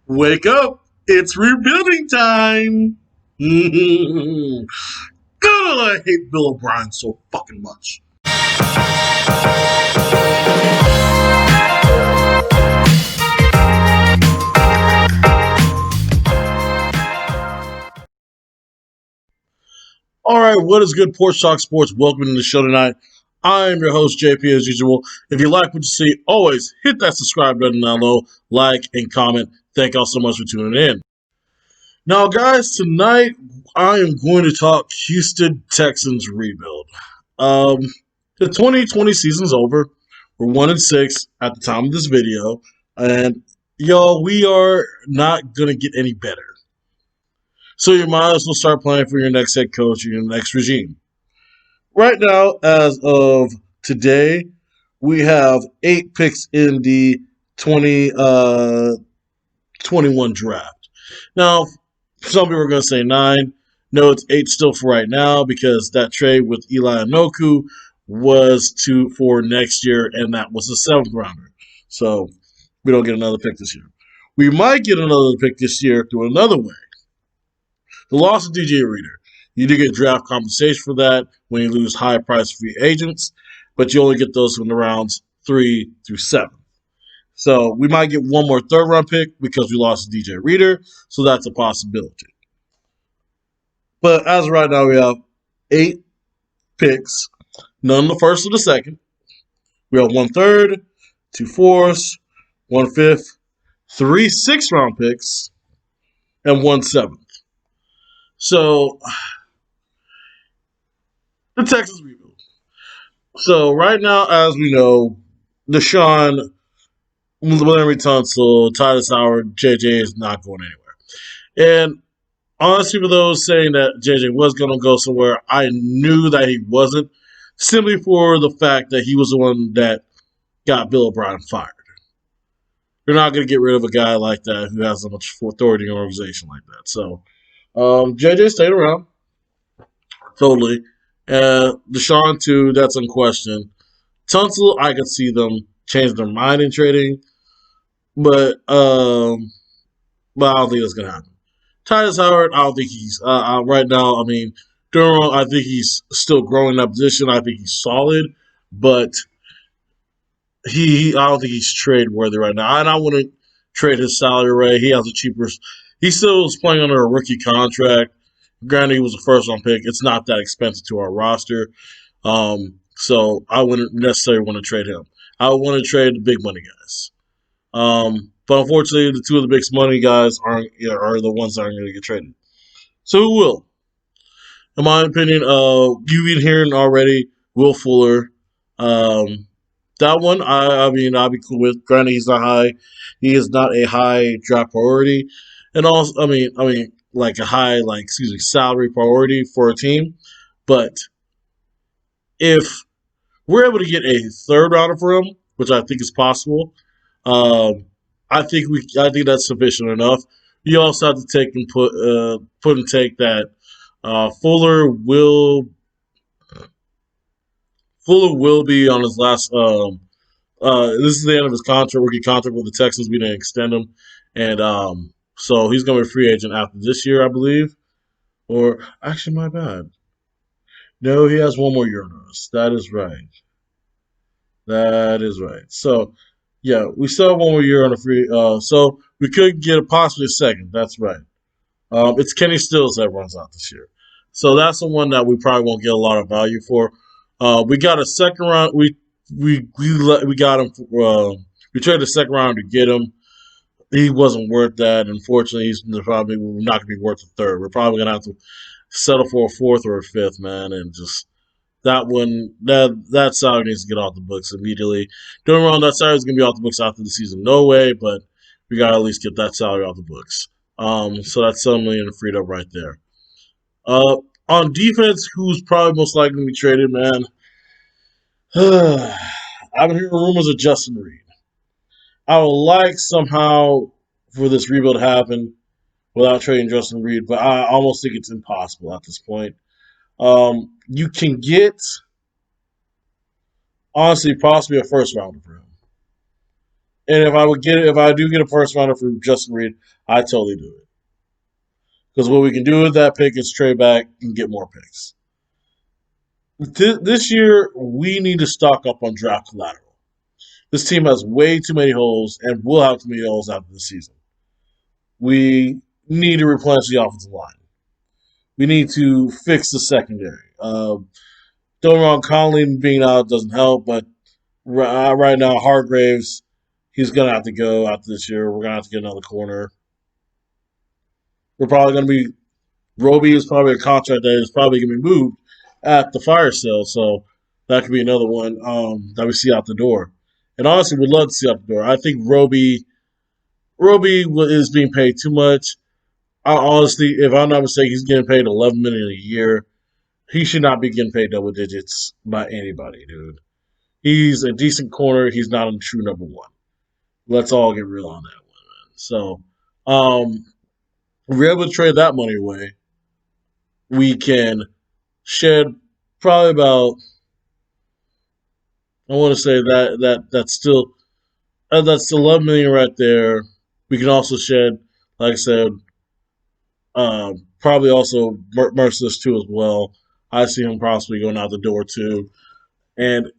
Wake up! It's rebuilding time! God, I hate Bill O'Brien so fucking much. Alright, what is good, Porch Talk Sports? Welcome to the show tonight. I am your host, JP, as usual. If you like what you see, always hit that subscribe button down low, like, and comment. Thank y'all so much for tuning in. Now, guys, tonight I am going to talk Houston Texans Rebuild. Um, the 2020 season's over. We're 1-6 at the time of this video, and y'all, we are not gonna get any better. So you might as well start planning for your next head coach or your next regime. Right now, as of today, we have 8 picks in the 2021 draft. Now, some people are going to say 9. No, it's 8 still for right now because that trade with Eli Anoku was for next year, and that was a 7th rounder. So we don't get another pick this year. We might get another pick this year through another way. The loss of DJ Reader. You do get draft compensation for that when you lose high-priced free agents, but you only get those in the rounds 3 through 7. So we might get one more third-round pick because we lost DJ Reader, so that's a possibility. But as of right now, we have 8 picks, none in the first or the second. We have 1 third, 2 fourths, 1 fifth, 3 sixth-round picks, and 1 seventh. So the Texans Rebuild. So right now, as we know, Deshaun, Larry Tunsil, Titus Howard, JJ is not going anywhere. And honestly, for those saying that JJ was going to go somewhere, I knew that he wasn't, simply for the fact that he was the one that got Bill O'Brien fired. You're not going to get rid of a guy like that who has so much authority in an organization like that. So JJ stayed around, totally. Deshaun, too, that's unquestioned. Tunsil, I could see them change their mind in trading, but I don't think that's going to happen. Titus Howard, I don't think he's right now. I mean, Durham, I think he's still growing in that position. I think he's solid, but I don't think he's trade worthy right now. And I wouldn't trade his salary rate. He has a cheaper. He still is playing under a rookie contract. Granted, he was a first round pick. It's not that expensive to our roster, so I wouldn't necessarily want to trade him. I would want to trade the big money guys. But unfortunately, the 2 of the big money guys are the ones that aren't going to get traded. So who will? In my opinion, you've been hearing already Will Fuller. That one, I mean, I'll be cool with. Granted, he's not high. He is not a high draft priority, and also, I mean, like a high, salary priority for a team. But if we're able to get a third rounder for him, which I think is possible, I think that's sufficient enough. You also have to take and put and take that Fuller will be on his last. This is the end of his rookie contract with the Texans. We didn't extend him, and so he's going to be a free agent after this year, I believe. Or actually, my bad. No, he has 1 more year on us. That is right. That is right. So, yeah, we still have 1 more year on a free. So we could get possibly a second. That's right. It's Kenny Stills that runs out this year. So that's the one that we probably won't get a lot of value for. We got a second round. We got him. We traded a second round to get him. He wasn't worth that. Unfortunately, he's probably not going to be worth a third. We're probably going to have to settle for a 4th or a 5th, man, and just that one. That salary needs to get off the books immediately. Don't wrong, that salary is going to be off the books after the season, no way. But we got to at least get that salary off the books. So that's $7 million freed up right there. On defense, who's probably most likely to be traded, man? I've been hearing rumors of Justin Reed. I would like somehow for this rebuild to happen without trading Justin Reed, but I almost think it's impossible at this point. You can get, honestly, possibly a first rounder for him. And if I do get a first rounder for Justin Reed, I totally do it. Because what we can do with that pick is trade back and get more picks. This year, we need to stock up on draft collateral. This team has way too many holes and will have too many holes after the season. We need to replenish the offensive line. We need to fix the secondary. Don't get me wrong, Conley being out doesn't help, but right now, Hargraves, he's going to have to go after this year. We're going to have to get another corner. We're probably going to be Roby is probably a contract that is probably going to be moved at the fire sale, so that could be another one that we see out the door. And honestly, we'd love to see out the door. I think Roby is being paid too much. Honestly, if I'm not mistaken, he's getting paid $11 million a year. He should not be getting paid double digits by anybody, dude. He's a decent corner. He's not a true number one. Let's all get real on that one, man. So, if we're able to trade that money away, we can shed probably about. I want to say that's 11 million right there. We can also shed, like I said, probably also Merciless too as well. I see him possibly going out the door too. And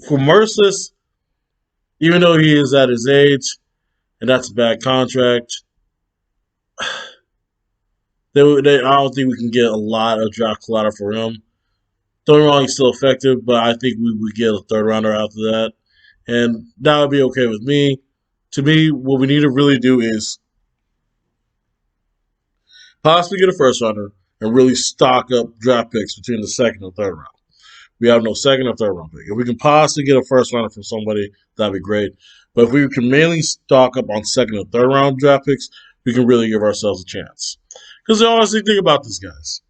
for Merciless, even though he is at his age, and that's a bad contract, I don't think we can get a lot of draft collateral for him. Don't get me wrong, he's still effective, but I think we would get a third rounder after that. And that would be okay with me. To me, what we need to really do is possibly get a first rounder and really stock up draft picks between the second and third round. We have no second or third round pick. If we can possibly get a first rounder from somebody, that'd be great. But if we can mainly stock up on second and third round draft picks, we can really give ourselves a chance. Because honestly, think about this, guys.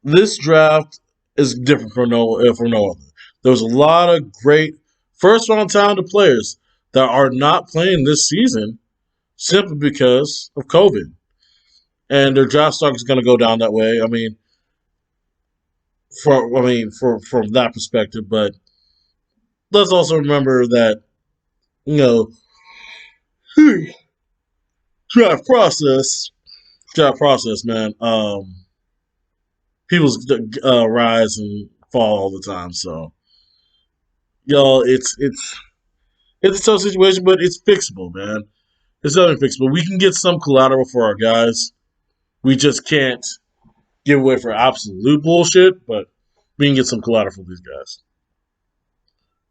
This draft is different from no other. There was a lot of great first round talented players that are not playing this season simply because of COVID, and their draft stock is going to go down that way. For from that perspective, but let's also remember that you know draft process, man. People's rise and fall all the time. So, y'all, it's a tough situation, but it's fixable, man. It's definitely fixable. We can get some collateral for our guys. We just can't give away for absolute bullshit, but we can get some collateral for these guys.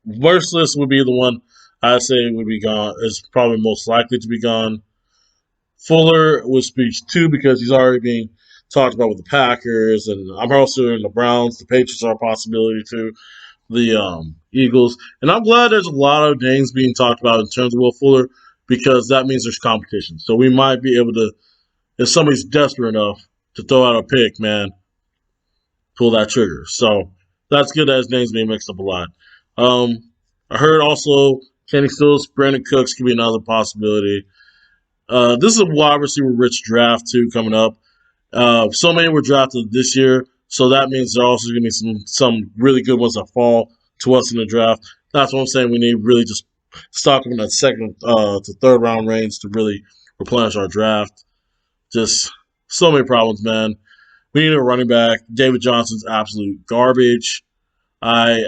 Merciless would be the one I say would be gone. Is probably most likely to be gone. Fuller would speak too because he's already being talked about with the Packers, and I'm also in the Browns. The Patriots are a possibility too. The Eagles, and I'm glad there's a lot of names being talked about in terms of Will Fuller because that means there's competition. So we might be able to, if somebody's desperate enough to throw out a pick, man, pull that trigger. So that's good that his name's being mixed up a lot. I heard also Kenny Stills, Brandon Cooks could be another possibility. This is a wide receiver rich draft too coming up. So many were drafted this year, so that means there are also going to be some really good ones that fall to us in the draft. That's what I'm saying. We need really just stock them in that second to third round range to really replenish our draft. Just so many problems, man. We need a running back. David Johnson's absolute garbage. I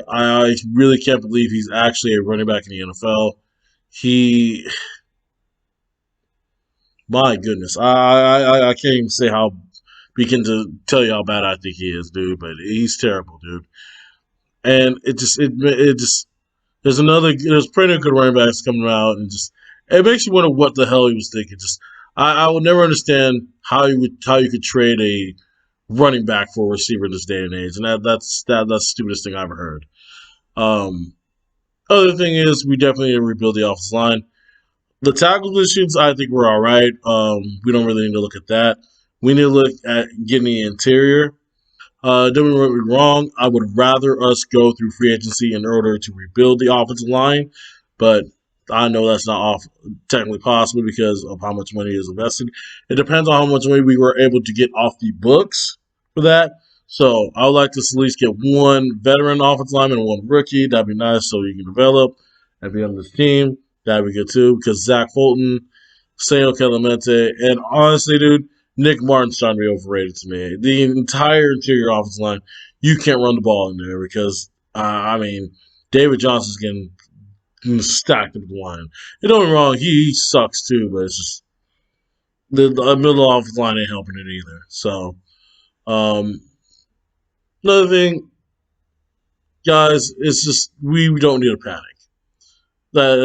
really can't believe he's actually a running back in the NFL. He, my goodness, I can't even say how begin to tell you how bad I think he is, dude. But he's terrible, dude. And it just there's plenty good running backs coming out, and just it makes you wonder what the hell he was thinking. Just I will never understand how you could trade a running back for a receiver in this day and age, and that's the stupidest thing I ever heard. Um, Other thing is we definitely need to rebuild the offensive line. The tackle positions, I think we're all right. We don't really need to look at that. We need to look at getting the interior. Don't get me wrong. I would rather us go through free agency in order to rebuild the offensive line, but I know that's not technically possible because of how much money is invested. It depends on how much money we were able to get off the books for that. So I would like to at least get one veteran offensive lineman and one rookie. That'd be nice so you can develop. and be on this team, that'd be good too. Because Zach Fulton, Sayo Clemente, and honestly, dude, Nick Martin's starting to be overrated to me. The entire interior offensive line, you can't run the ball in there because, David Johnson's getting stacked in the line. And don't get me wrong, he sucks too, but it's just the middle offensive line ain't helping it either. So, um, another thing, guys, it's just we don't need to panic. That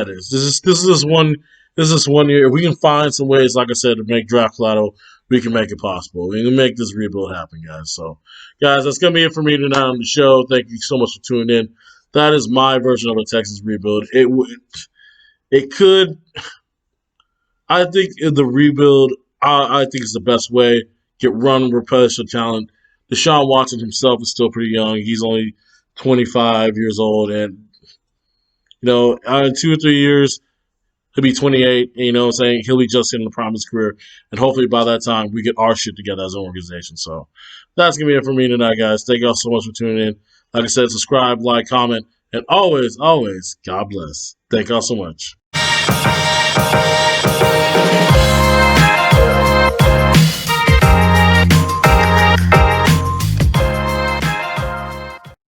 is. This is one year. If we can find some ways, like I said, to make draft collateral, we can make it possible. We can make this rebuild happen, guys. So, guys, that's gonna be it for me tonight on the show. Thank you so much for tuning in. That is my version of a Texans rebuild. It could. I think in the rebuild, I think it's the best way. Get run, replenish the talent. Deshaun Watson himself is still pretty young. He's only 25 years old, and in 2 or 3 years, he'll be 28. And, what I'm saying? He'll be just in the prime of his career. And hopefully by that time, we get our shit together as an organization. So that's going to be it for me tonight, guys. Thank y'all so much for tuning in. Like I said, subscribe, like, comment, and always, always, God bless. Thank y'all so much.